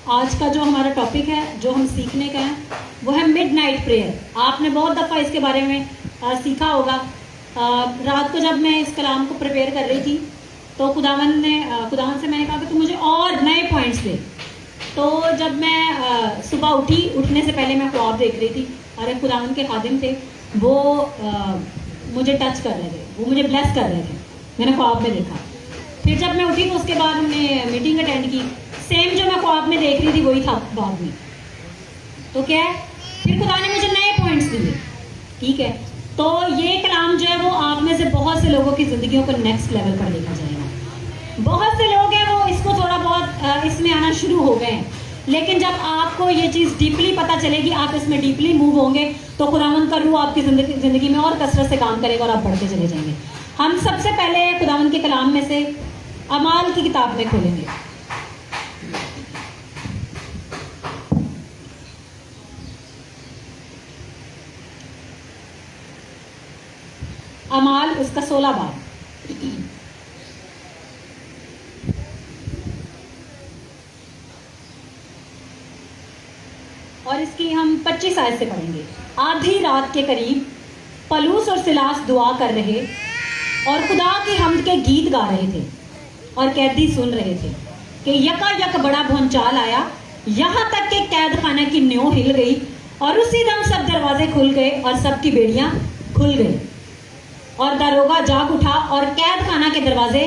आज का जो हमारा टॉपिक है, जो हम सीखने का है, वो है मिडनाइट प्रेयर। आपने बहुत दफ़ा इसके बारे में सीखा होगा। रात को जब मैं इस कलाम को प्रिपेयर कर रही थी तो खुदावन से मैंने कहा कि तू मुझे और नए पॉइंट्स दे। तो जब मैं सुबह उठने से पहले मैं ख्वाब देख रही थी और एक खुदावन के खादिम थे, वो मुझे टच कर रहे थे, वो मुझे ब्लेस कर रहे थे, मैंने ख्वाब में देखा। फिर जब मैं उठी तो उसके बाद हमने मीटिंग अटेंड की, सेम जो मैं ख्वाब में देख रही थी वही था बाद में। तो क्या है, फिर खुदा ने मुझे नए पॉइंट्स दिए। ठीक है, तो ये कलाम जो है वो आप में से बहुत से लोगों की ज़िंदगियों को नेक्स्ट लेवल पर लेकर जाएगा। बहुत से लोग हैं वो इसको थोड़ा बहुत इसमें आना शुरू हो गए हैं, लेकिन जब आपको ये चीज़ डीपली पता चलेगी, आप इसमें डीपली मूव होंगे, तो खुदावंद का रूह आपकी ज़िंदगी में और कसरत से काम करेगा और आप बढ़ते चले जाएंगे। हम सबसे पहले खुदावंद के कलाम में से अमाल की किताब में खोलेंगे। अमाल उसका 16 बाब। और इसकी हम 25 आयत से पढ़ेंगे। आधी रात के करीब पलूस और सिलास दुआ कर रहे और खुदा की हम्द के गीत गा रहे थे और कैदी सुन रहे थे कि यकायक बड़ा भूचाल आया, यहाँ तक कि कैद खाने की न्यों हिल गई और उसी दम सब दरवाजे खुल गए और सबकी बेड़ियां खुल गई। और दारोगा जाग उठा और कैद खाना के दरवाजे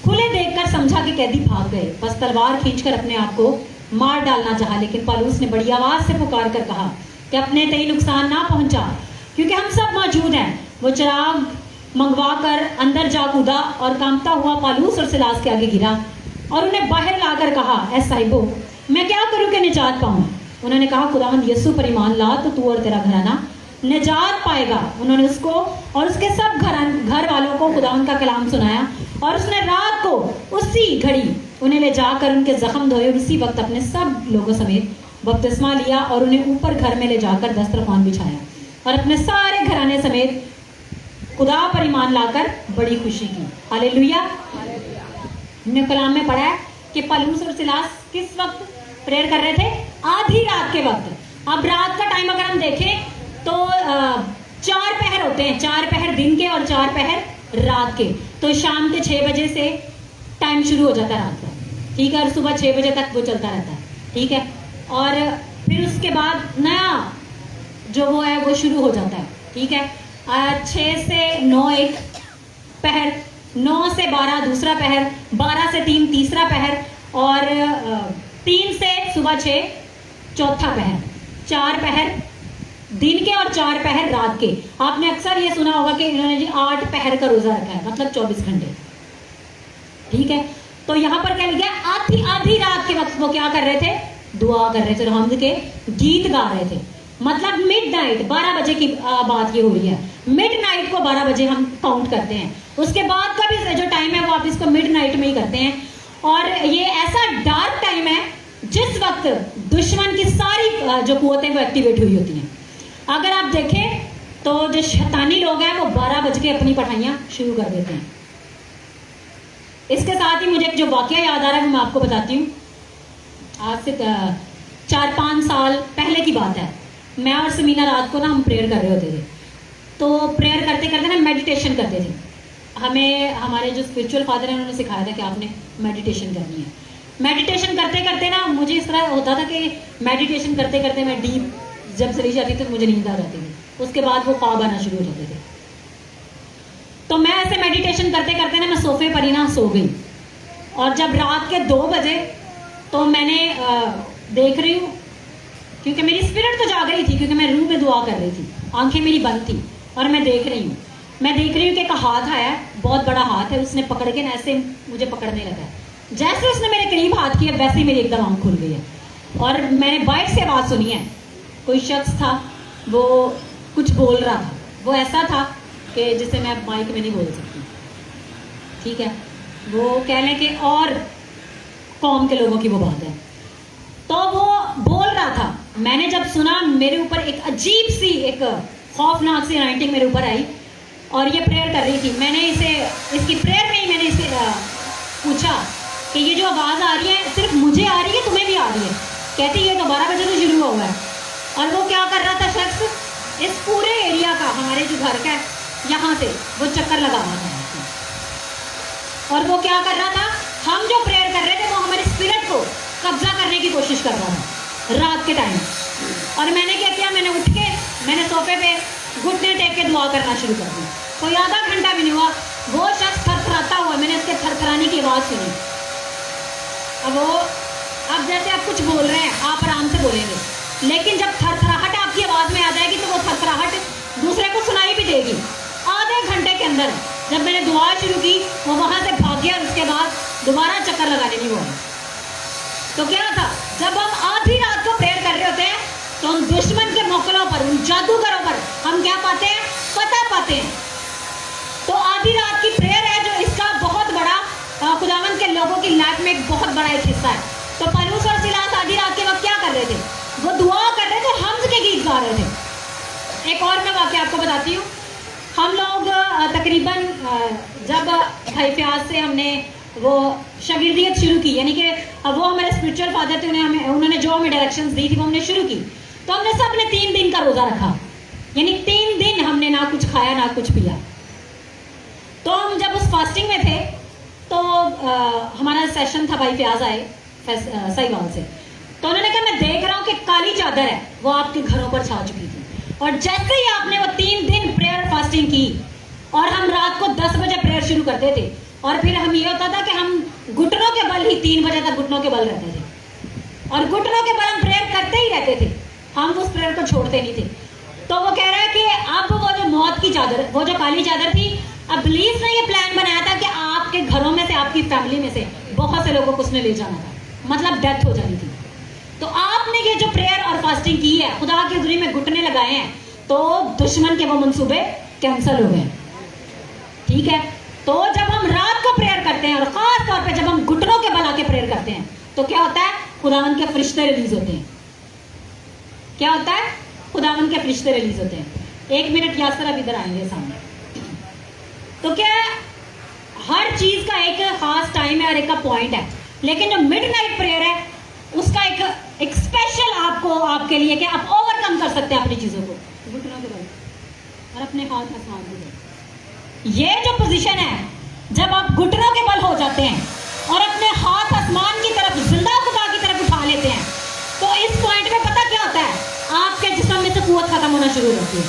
खुले देखकर समझा कि कैदी भाग गए। बस तलवार खींचकर अपने आप को मार डालना चाहा, लेकिन पलूस ने बड़ी आवाज से पुकार कर कहा कि अपने तई नुकसान ना पहुंचा, क्योंकि हम सब मौजूद हैं। वो चिराग मंगवा कर अंदर जा कूदा और कांपता हुआ पलूस और सिलास के आगे गिरा और उन्हें बाहर लाकर कहा, ऐ साहिबो, मैं क्या करूं कि निजात पाऊं? उन्होंने कहा, खुदावंद यीशु पर ईमान ला तो तू और तेरा घराना निजात पाएगा। उन्होंने उसको और उसके सब घर वालों को खुदावंद का कलाम सुनाया और उसने रात को उसी घड़ी उन्हें ले जाकर उनके जख्म धोए और उसी वक्त अपने सब लोगों समेत बपतिस्मा लिया और उन्हें ऊपर घर में ले जाकर दस्तरखान बिछाया और अपने सारे घराने समेत खुदा पर ईमान लाकर बड़ी खुशी की। हालेलुया। हमने कलाम में पढ़ा है कि पलूस और सिलास किस वक्त प्रेयर कर रहे थे? आधी रात के वक्त। अब रात का टाइम अगर हम देखें तो 4 पहर होते हैं, 4 पहर दिन के और 4 पहर रात के। तो शाम के 6 बजे से टाइम शुरू हो जाता है रात का, ठीक है, और सुबह 6 बजे तक वो चलता रहता है, ठीक है। और फिर उसके बाद नया जो वो है वो शुरू हो जाता है, ठीक है। 6 से 9 एक पहर, 9 से 12 दूसरा पहर, 12 से 3 तीसरा पहर और 3 से सुबह 6 चौथा पहर। 4 पहर दिन के और 4 पहर रात के। आपने अक्सर ये सुना होगा कि इन्होंने जी 8 पहर का रोजा रखा है, मतलब 24 घंटे, ठीक है। तो यहाँ पर क्या लिखा है? आधी रात के वक्त वो क्या कर रहे थे? दुआ कर रहे थे, हम्द के गीत गा रहे थे। मतलब मिडनाइट, 12 बजे की बात ये हो रही है। मिडनाइट को 12 बजे हम काउंट करते हैं, उसके बाद का भी जो टाइम है वो आप इसको मिडनाइट में ही करते हैं। और ये ऐसा डार्क टाइम है जिस वक्त दुश्मन की सारी जो कुव्वतें वो एक्टिवेट हुई होती हैं। अगर आप देखें तो जो शैतानी लोग हैं वो 12 बज के अपनी पढ़ाइयाँ शुरू कर देते हैं। इसके साथ ही मुझे जो वाकया याद आ रहा है वो मैं आपको बताती हूँ। आज से 4-5 साल पहले की बात है। मैं और समीना रात को ना हम प्रेयर कर रहे होते थे, तो प्रेयर करते करते ना मेडिटेशन करते थे। हमें हमारे जो स्पिरिचुअल फादर हैं उन्होंने सिखाया था कि आपने मेडिटेशन करनी है। मेडिटेशन करते करते ना मुझे इस तरह होता था कि मेडिटेशन करते करते मैं डीप जब चली जाती थी तो मुझे नींद आ जाती थी, उसके बाद वो ख्वाब आना शुरू हो जाते थे। तो मैं ऐसे मेडिटेशन करते करते ना मैं सोफे पर ही ना सो गई। और जब रात के 2 बजे तो मैंने देख रही हूँ, क्योंकि मेरी स्पिरिट तो जाग रही थी, क्योंकि मैं रूह में दुआ कर रही थी, आंखें मेरी बंद थी और मैं देख रही हूँ कि एक हाथ आया, बहुत बड़ा हाथ है, उसने पकड़ के ना ऐसे मुझे पकड़ने लगा है। जैसे उसने मेरे करीब हाथ किया वैसे ही मेरी एकदम आँख खुल गई है और मैंने बाहर से आवाज़ सुनी है। कोई शख्स था, वो कुछ बोल रहा था, वो ऐसा था कि जिसे मैं माइक में नहीं बोल सकती, ठीक है। वो कह लें कि और कौम के लोगों की वो बात है। तो वो बोल रहा था, मैंने जब सुना मेरे ऊपर एक अजीब सी एक खौफनाक सी अनाइंटिंग मेरे ऊपर आई और ये प्रेयर कर रही थी। मैंने इसकी प्रेयर में ही मैंने पूछा कि ये जो आवाज़ आ रही है सिर्फ मुझे आ रही है, तुम्हें भी आ रही है? कहती ये तो 12 बजे से शुरू हुआ है। और वो क्या कर रहा था शख्स, इस पूरे एरिया का, हमारे जो घर का है यहाँ से वो चक्कर लगा रहा था। और वो क्या कर रहा था, हम जो प्रेयर कर रहे थे वो हमारे स्पिरिट को कब्जा करने की कोशिश कर रहा था रात के टाइम। और मैंने क्या किया, मैंने उठ के मैंने सोफे पे घुटने टेक के दुआ करना शुरू कर दी। कोई आधा घंटा भी नहीं हुआ, वो शख्स थरथराता हुआ, मैंने उसके थरथराने की आवाज़ सुनी। अब जैसे आप कुछ बोल रहे हैं आप आराम से बोलेंगे, लेकिन जब थरथराहट आपकी आवाज़ में आ जाएगी तो वो थरथराहट दूसरे को सुनाई भी देगी। आधे घंटे के अंदर जब मैंने दुआ शुरू की वो वहाँ से भाग गया और उसके बाद दोबारा चक्कर लगाने नहीं हुआ। तो क्या था, जब हम आधी रात को प्रेयर कर रहे होते हैं तो हम दुश्मन के मोकलों पर, उन जादूगरों पर हम क्या पाते हैं, पता पाते हैं। तो आधी रात की प्रेयर है जो इसका बहुत बड़ा खुदावंद के लोगों की लाइफ में एक बहुत बड़ा एक हिस्सा है। तो पौलुस और सिलास आधी रात के वक्त क्या कर रहे थे, वो दुआ कर रहे थे, हम्स के गीत गा रहे थे। एक और मैं वाकया आपको बताती हूँ। हम लोग तकरीबन जब भाई फ्याज से हमने वो शागिर्दियत शुरू की, यानी कि वो हमारे स्पिरिचुअल फादर थे, उन्होंने जो हमें डायरेक्शंस दी थी वो हमने शुरू की। तो हमने सब ने 3 दिन का रोज़ा रखा, यानी 3 दिन हमने ना कुछ खाया ना कुछ पिया। तो हम जब उस फास्टिंग में थे तो हमारा सेशन था, भाई फ्याज आए साहिवाल से। तो उन्होंने कहा मैं देख रहा हूँ कि काली चादर है वो आपके घरों पर छा चुकी थी। और जैसे ही आपने वो 3 दिन प्रेयर फास्टिंग की, और हम रात को 10 बजे प्रेयर शुरू करते थे, और फिर हम ये होता था कि हम घुटनों के बल ही 3 बजे तक घुटनों के बल रहते थे, और घुटनों के बल हम प्रेयर करते ही रहते थे, हम उस प्रेयर को छोड़ते नहीं थे। तो वो कह रहा है कि अब वो जो मौत की चादर, वो जो काली चादर थी, अब इब्लीस ने ये प्लान बनाया था कि आपके घरों में से, आपकी फैमिली में से बहुत से लोगों को उसने ले जाना था, मतलब डेथ हो जानी थी। तो आपने ये जो प्रेयर और फास्टिंग की है, खुदा की हज़ूरी में घुटने लगाए हैं, तो दुश्मन के वो मंसूबे कैंसिल हो गए। ठीक है, तो जब हम रात को प्रेयर करते हैं और खास तौर पे जब हम घुटनों के बल आके प्रेयर करते हैं तो क्या होता है, खुदावंद के फरिश्ते रिलीज होते हैं। क्या होता है, खुदावंद के फरिश्ते रिलीज होते हैं। 1 मिनट यासर अब इधर आएंगे सामने। तो क्या हर चीज का एक खास टाइम है और एक का पॉइंट है, लेकिन जो मिडनाइट प्रेयर है उसका एक स्पेशल आपके लिए कि आप ओवरकम कर सकते हैं अपनी चीजों को, घुटनों के बल और अपने हाथ आसमान के बल। ये जो पोजीशन है, जब आप घुटनों के बल हो जाते हैं और अपने हाथ आसमान की तरफ, जिंदा खुदा की तरफ उठा लेते हैं, तो इस पॉइंट में पता क्या होता है, आपके जिस्म में से कुव्वत खत्म होना शुरू हो जाती है।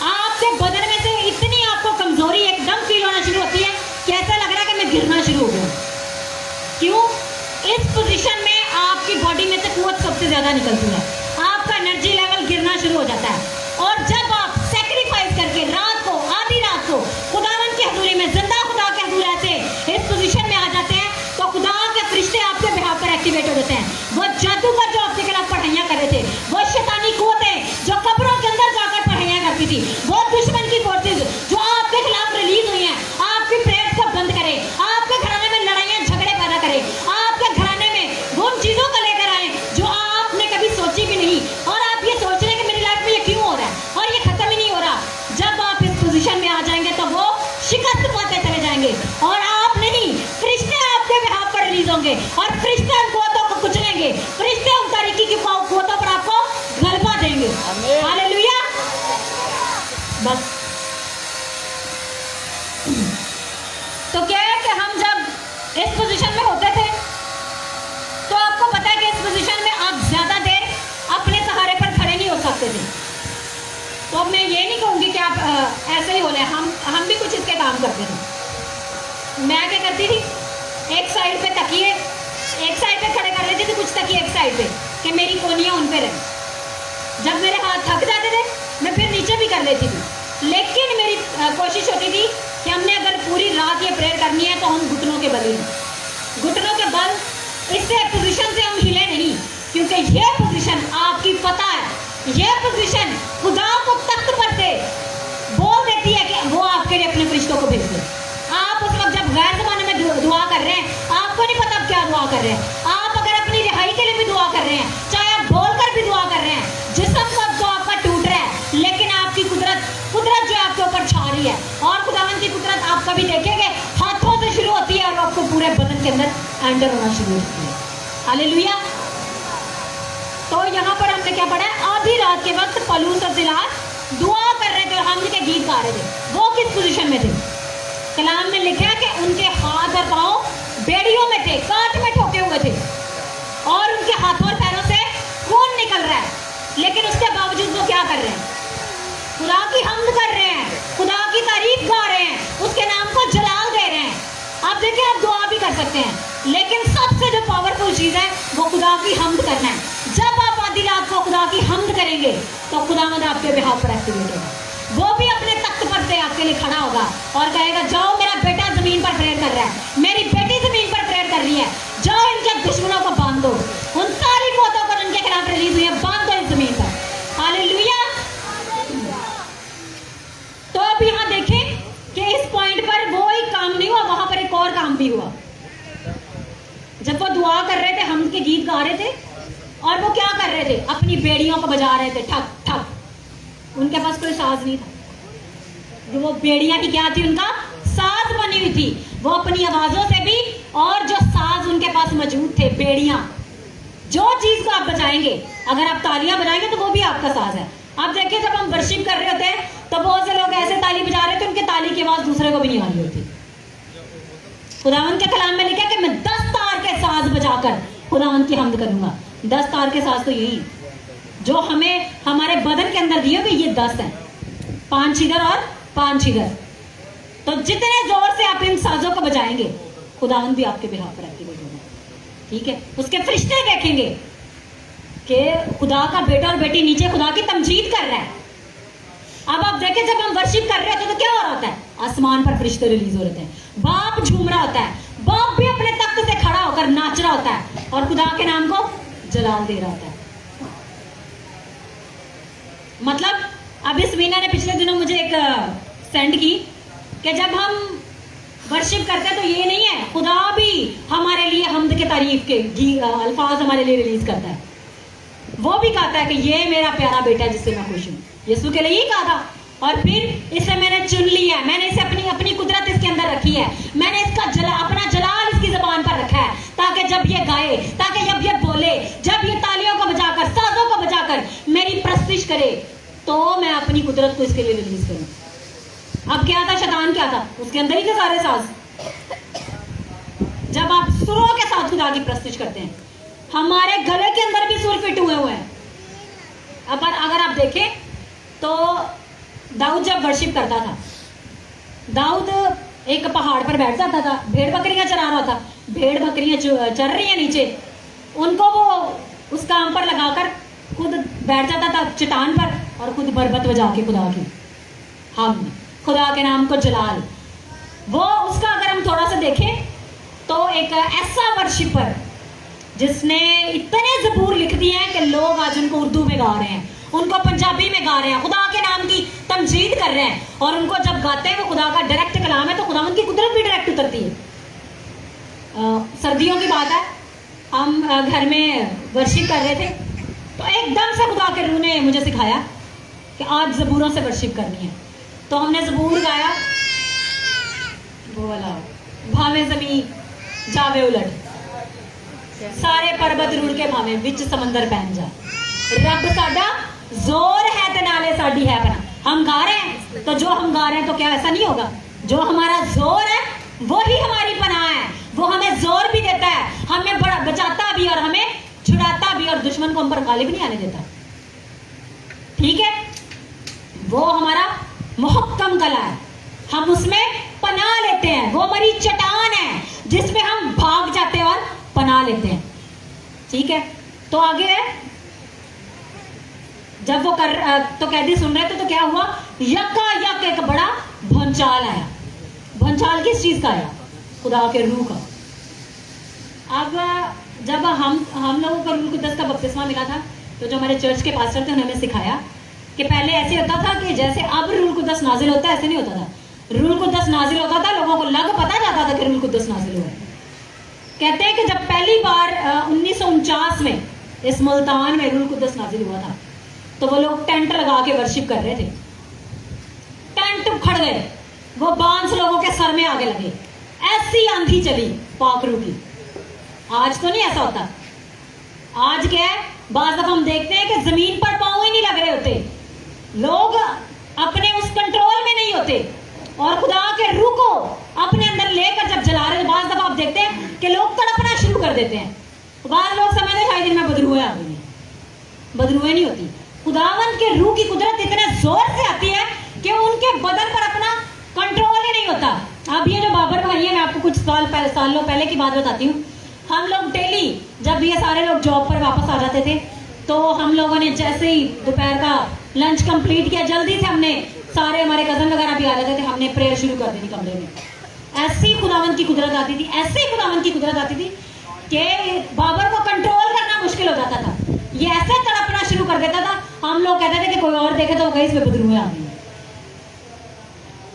आपके बदन में से इतनी आपको कमजोरी एकदम फील होना शुरू होती है कि ऐसा लग रहा है कि मैं गिरना शुरू हो गया। क्यों? इस पोजीशन में आपकी बॉडी में से कुव्वत सबसे ज्यादा निकलती है, आपका एनर्जी लेवल गिरना शुरू हो जाता है। और जब आप सेक्रीफाइस करके रात को, आधी रात को खुदावंद की हज़ूरी में, जिंदा खुदा के हज़ूरी से इस पोजीशन में आ जाते हैं, तो खुदा के फरिश्ते आपके बिहाफ पर एक्टिवेट हो जाते हैं। वो जादूगर जो आपके खिलाफ पढ़ाइयाँ कर रहे थे, वो शैतानी कुव्वतें जो कब्रों के अंदर जाकर पढ़ाइयाँ करती थी, वो दुश्मन की फोर्सेस जो आपके खिलाफ रिलीज हुई हैं, आपकी प्रेयर को बंद करे, आपके घराने में लड़ाइयाँ झगड़े पैदा करे, आपके घराने में वो चीजों को लेकर आए जो आपने कभी सोची भी नहीं, और आप ये सोच रहे हैं कि मेरी लाइफ में ये क्यों हो रहा है और ये खत्म ही नहीं हो रहा। जब आप इस पोजीशन में आ जाएंगे तो वो शिकस्त पाते चले जाएंगे, और आप नहीं, फरिश्ते आपके बिहाफ पर रिलीज होंगे, और फरिश्ते उन कुव्वतों को कुचलेंगे, फरिश्ते उन तारीकी की कुव्वतों पर आपको गलबा देंगे। हालेलुया। बस तो क्या है कि हम जब इस पोजीशन में होते थे तो आपको पता है कि इस पोजीशन में आप ज्यादा देर अपने सहारे पर खड़े नहीं हो सकते थे। तो अब मैं ये नहीं कहूँगी कि आप ऐसे ही हो रहे, हम भी कुछ इसके काम करते थे। मैं क्या करती थी, एक साइड पे तकिए, एक साइड पे खड़े कर लेती थी, कुछ तकिए एक साइड पे कि मेरी कोनियाँ उन पे रहे। जब मेरे हाथ थक जाते थे मैं फिर नीचे भी कर लेती थी, लेकिन मेरी कोशिश होती थी कि हमने अगर पूरी रात ये प्रेयर करनी है तो हम घुटनों के बल ही, घुटनों के बल, इससे पोजीशन से हम हिले नहीं, क्योंकि ये पोजीशन आपकी पता है, ये पोजीशन खुदा को तख्त पर से बोल देती है कि वो आपके लिए अपने फरिश्तों को भेज दे। आप उस वक्त जब गैर ज़माने में दुआ कर रहे हैं, आपको नहीं पता आप क्या दुआ कर रहे हैं। आप अगर अपनी रिहाई के लिए भी दुआ कर रहे हैं, चाहे आप बोलकर भी दुआ कर रहे हैं, जिस्म सब जो आपका टूट रहा है, लेकिन आपकी कुदरत जो आपके ऊपर छा रही है, और खुदावंद की कुदरत आप कभी देखेंगे हाथों से शुरू होती है और आपको पूरे बदन के अंदर एंटर होना शुरू होती है। हालेलुया। तो यहाँ पर हमने क्या पढ़ा है, आधी रात के वक्त पलूस और सिलास दुआ कर रहे थे और हम्द के गीत गा रहे थे। वो किस पोजीशन में थे? कलाम में लिखा है कि उनके हाथ और पांव बेड़ियों में थे, कांट में ठोके हुए थे और उनके हाथों और पैरों से खून निकल रहा है, लेकिन उसके बावजूद वो क्या कर रहे हैं? खुदा की हम्द कर रहे हैं, खुदा की तारीफ गा रहे हैं, उसके नाम को जलाल दे रहे हैं। आप देखिए, आप दुआ भी कर सकते हैं, लेकिन सबसे जो पावरफुल चीज है वो खुदा की हम्द करना है। जब आप आधी रात को खुदा की हम्द करेंगे तो खुदावंद आपके बिहाफ पर एक्टिवेट होगा। वो भी अपने तख्त पर से आपके लिए खड़ा होगा और कहेगा, जाओ, मेरा बेटा जमीन पर प्रेयर कर रहा है, मेरी बेटी जमीन पर प्रेयर कर रही है, जाओ इनके दुश्मनों को बांध दो, उन सारी मौतों को उनके खिलाफ रिलीज हुई है, बांध दो इस जमीन पर। हालेलुया। तो अब यहाँ देखें कि इस पॉइंट पर वो एक काम नहीं हुआ, वहां पर एक और काम भी हुआ। जब वो दुआ कर रहे थे, हम के गीत गा रहे थे, और वो क्या कर रहे थे? अपनी बेड़ियों को बजा रहे थे, ठक ठक। उनके पास कोई साज नहीं था, जो वो बेड़ियां की क्या थी? उनका साज बनी हुई थी। वो अपनी आवाजों से भी, और जो साज उनके पास मौजूद थे, बेड़ियां, जो चीज को आप बजाएंगे, अगर आप तालियां बजाएंगे तो वो भी आपका साज है। आप देखिए, जब हम वर्शिप कर रहे होते हैं तो बहुत से लोग ऐसे ताली बजा रहे थे, उनके ताली की आवाज दूसरे को भी नहीं आ रही होती। खुदावंद के कलाम में लिखा कि मैं 10 तार के साज बजाकर खुदावंद की हम्द करूंगा। 10 तार के साज तो यही जो हमें हमारे बदन के अंदर दिए हुए, ये 10 हैं, 5 इधर और 5 इधर। तो जितने जोर से आप इन साजों को बजाएंगे, खुदावंद भी आपके बिहाफ पर एक्टिवेट होगा। ठीक है, उसके फरिश्ते देखेंगे कि खुदा का बेटा और बेटी नीचे खुदा की तमजीद कर रहा है। अब आप देखें, जब हम वर्शिप कर रहे होते हैं तो क्या हो रहा होता है? आसमान पर फरिश्ते रिलीज हो रहे हैं, बाप झूम रहा होता है, बाप भी अपने तख्त से खड़ा होकर नाच रहा होता है और खुदा के नाम को जलाल दे रहा होता है। मतलब अब इस मीना ने पिछले दिनों मुझे एक सेंड की कि जब हम वर्शिप करते हैं तो ये नहीं है, खुदा भी हमारे लिए हम्द के तारीफ के अल्फाज हमारे लिए रिलीज करता है। वो भी कहता है कि ये मेरा प्यारा बेटा है जिससे मैं खुश हूँ। यीशु के लिए ही कहा था, और फिर इसे मैंने चुन लिया है, मैंने इसे अपनी कुदरत इसके अंदर रखी है, मैंने इसका अपना जलाल इसकी जबान पर रखा है, ताकि जब ये गाए, ताकि जब ये बोले, जब ये तालियों को बजाकर, साजों को बजाकर मेरी प्रस्तिश करे, तो मैं अपनी कुदरत को इसके लिए रिलीज करूं। अब क्या था? शैतान क्या था? उसके अंदर ही थे सारे साज। जब आप सुरों के साथ खुदा की प्रस्तिश करते हैं, हमारे गले के अंदर भी सुर फिट हुए हैं। अब अगर आप देखें तो दाऊद जब वर्शिप करता था, दाऊद एक पहाड़ पर बैठ जाता था, भेड़ बकरियां चरा रहा था, भेड़ बकरियां चर रही हैं नीचे, उनको वो उस काम पर लगाकर खुद बैठ जाता था चट्टान पर और खुद बरबत बजा के खुदा की हम खुदा के नाम को जलाल। वो उसका अगर हम थोड़ा सा देखें तो एक ऐसा वर्शिपर जिसने इतने ज़बूर लिख दिए हैं कि लोग आज उनको उर्दू में गा रहे हैं, उनको पंजाबी में गा रहे हैं, खुदा के नाम की तमजीद कर रहे हैं, और उनको जब गाते हैं वो खुदा का डायरेक्ट कलाम है, तो खुदा उनकी कुदरत भी डायरेक्ट उतरती है। सर्दियों की बात है, हम घर में वर्शिप कर रहे थे तो एकदम से खुदा के रूह ने मुझे सिखाया कि आज ज़बूरों से वर्शिप करनी है। तो हमने ज़बूर गाया, वो वाला भावे ज़मीं जावे उलट, सारे पर्वत रुड़ के भावे विच समंदर पहन जा, रब साडा जोर है ते नाले साडी है पना। हम गा रहे हैं तो जो हम गा रहे हैं तो क्या ऐसा नहीं होगा? जो हमारा जोर है वो ही हमारी पनाह है, वो हमें जोर भी देता है, हमें बड़ा बचाता भी और हमें छुड़ाता भी, और दुश्मन को हम पर गालिब नहीं आने देता। ठीक है, वो हमारा मुहक्कम कला है, हम उसमें पनाह लेते हैं, वो हमारी चट्टान है जिसमें हम भाग जाते हैं और पनाह लेते हैं। ठीक है, तो आगे है, जब वो तो कैदी सुन रहे थे तो क्या हुआ? यका यक एक बड़ा भूचाल आया। भूचाल किस चीज का आया? खुदा के रूह का। अब जब हम लोगों को रूह कुद्दस का बपतिस्मा मिला था, तो जो हमारे चर्च के पास्टर थे उन्होंने सिखाया कि पहले ऐसे होता था कि जैसे अब रूह कुद्दस नाजिल होता है, ऐसे नहीं होता था। रूह कुद्दस नाजिल होता था, लोगों को लग पता जाता था कि रूह कुद्दस नाजिल हुआ है। कहते हैं कि जब पहली बार 1949 में इस मुल्तान में रूह कुद्दस नाजिल हुआ था, तो वो लोग टेंट लगा के वर्शिप कर रहे थे, टेंट उखड़ गए, वो बांस लोगों के सर में आगे लगे, ऐसी आंधी चली पाक रूह की। आज तो नहीं ऐसा होता, आज क्या है, बाज़ दफा हम देखते हैं कि जमीन पर पांव ही नहीं लग रहे होते, लोग अपने उस कंट्रोल में नहीं होते और खुदा के रूह को अपने अंदर लेकर जब जला रहे, बाज़ दफा आप देखते हैं कि लोग तड़पना शुरू कर देते हैं। बाज़ लोग समझते हैं शायद इनमें बदरूहें आ गई हैं, बदरूहें नहीं होती। खुदावंद के रूह की कुदरत इतने जोर से आती है कि उनके बदन पर अपना कंट्रोल ही नहीं होता। अब ये जो बाबर भाई है, मैं आपको कुछ सालों पहले की बात बताती हूँ। हम लोग डेली जब ये सारे लोग जॉब पर वापस आ जाते थे, तो हम लोगों ने जैसे ही दोपहर का लंच कंप्लीट किया, जल्दी से हमने सारे हमारे कजन वगैरह भी आ जाते थे, हमने प्रेयर शुरू कर दी थी कमरे में। ऐसी खुदावंद की कुदरत आती थी, ऐसी खुदावंद की कुदरत आती थी कि बाबर को कंट्रोल करना मुश्किल हो जाता था। ये ऐसे तड़पना शुरू कर देता था, हम लोग कहते थे कि कोई और देखे तो कहीं इसमें बदरूहें आ गई।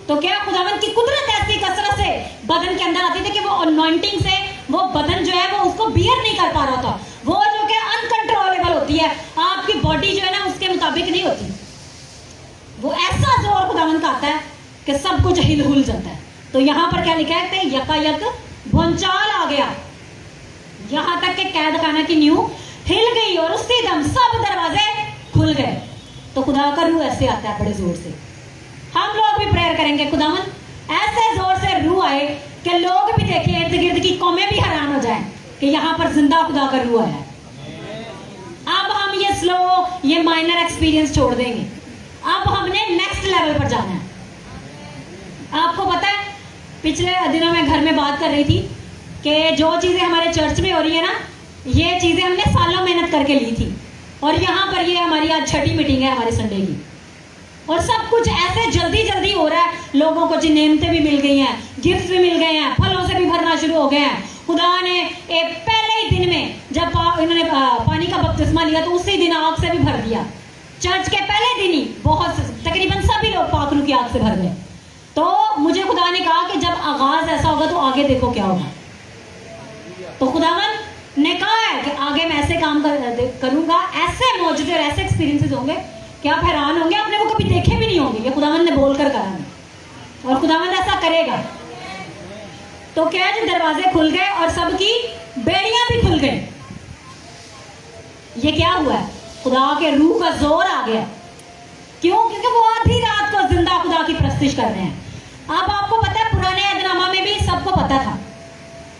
तो क्या खुदावंद की कुदरत ऐसी कसरत से बदन के अंदर आती थी कि वो अनॉइंटिंग से वो बदन जो है वो उसको बियर नहीं कर पा रहा था। वो जो कि अनकंट्रोलेबल होती है, आपकी बॉडी जो है ना उसके मुताबिक नहीं होती। वो ऐसा जोर खुदावंद का आता है कि सब कुछ हिल जाता है। तो यहाँ पर क्या लिखा है कि यकायक भूचाल आ गया, यहाँ तक कि कैद खाना की नींव हिल गई और उसी दम सब दरवाजे खुल गए। तो खुदा का रूह ऐसे आता है बड़े जोर से। हम लोग भी प्रेयर करेंगे, खुदावंद ऐसे जोर से रूह आए कि लोग भी देखें, इर्द गिर्द की कौमें भी हैरान हो जाएं कि यहाँ पर जिंदा खुदा का रूह आया है। अब हम ये स्लो, ये माइनर एक्सपीरियंस छोड़ देंगे, अब हमने नेक्स्ट लेवल पर जाना है। आपको पता है, पिछले दिनों में घर में बात कर रही थी कि जो चीजें हमारे चर्च में हो रही है ना, ये चीजें हमने सालों मेहनत करके ली थी, और यहाँ पर ये हमारी आज छठी मीटिंग है हमारे संडे की, और सब कुछ ऐसे जल्दी जल्दी हो रहा है। लोगों को जी नेमतें भी मिल गई हैं, गिफ्ट भी मिल गए हैं, फलों से भी भरना शुरू हो गए हैं। खुदा ने एक पहले ही दिन में जब इन्होंने पानी का बपतिस्मा लिया तो उसी दिन आग से भी भर दिया। चर्च के पहले दिन ही बहुत तकरीबन सभी लोग पाखरू की आग से भर गए। तो मुझे खुदा ने कहा कि जब आगाज ऐसा होगा तो आगे देखो क्या होगा। तो खुदावन ने कहा है कि आगे मैं ऐसे काम करूंगा, ऐसे मौजूदे और ऐसे एक्सपीरियंसेस होंगे कि आप हैरान होंगे, आपने वो कभी देखे भी नहीं होंगे। ये खुदावन ने बोलकर कहा है और खुदावन ऐसा करेगा। तो क्या है, दरवाजे खुल गए और सबकी बेड़ियां भी खुल गई। ये क्या हुआ है, खुदा के रूह का जोर आ गया। क्यों? क्योंकि वो आधी रात को जिंदा खुदा की प्रस्तिश कर रहे हैं। अब आपको पता है, पुराने अहदनामा में भी सबको पता था,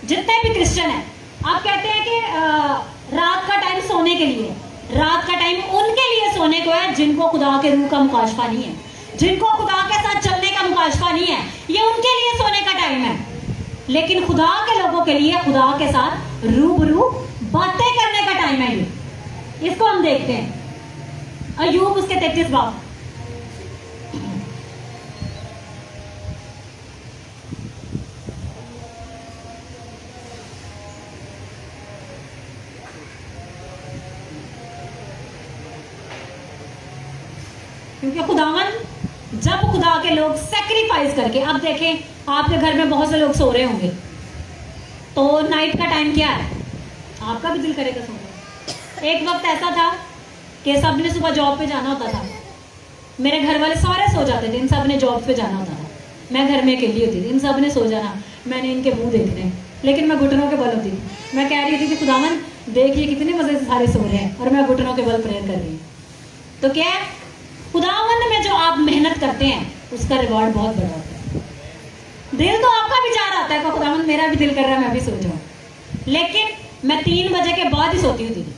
जितने भी क्रिश्चियन हैं, आप कहते हैं कि रात का टाइम सोने के लिए, रात का टाइम उनके लिए सोने को है जिनको खुदा के रूह का मुकाशफा नहीं है, जिनको खुदा के साथ चलने का मुकाशफा नहीं है, ये उनके लिए सोने का टाइम है। लेकिन खुदा के लोगों के लिए खुदा के साथ रूबरू बातें करने का टाइम है। ये इसको हम देखते हैं अय्यूब उसके 33 बाब। क्योंकि खुदावन जब खुदा के लोग सैक्रिफाइस करके, अब देखें आपके घर में बहुत से लोग सो रहे होंगे, तो नाइट का टाइम क्या है, आपका भी दिल करेगा सोने। एक वक्त ऐसा था कि सब ने सुबह जॉब पे जाना होता था, मेरे घर वाले सारे सो जाते थे, इन सब ने जॉब पे जाना होता था, मैं घर में अकेली होती थी, इन सब ने सो जाना, मैंने इनके मुंह देखने, लेकिन मैं घुटनों के बल होती थी। मैं कह रही थी कि खुदावन देखिए कितने मजे से सारे सो रहे हैं और मैं घुटनों के बल प्रेयर कर रही हूँ। तो क्या है, खुदावंद में जो आप मेहनत करते हैं उसका रिवॉर्ड बहुत बड़ा होता है। दिल तो आपका विचार आता है कि खुदावंद मेरा भी दिल कर रहा है मैं भी सो जाऊं, लेकिन मैं 3 बजे के बाद ही सोती होती थी,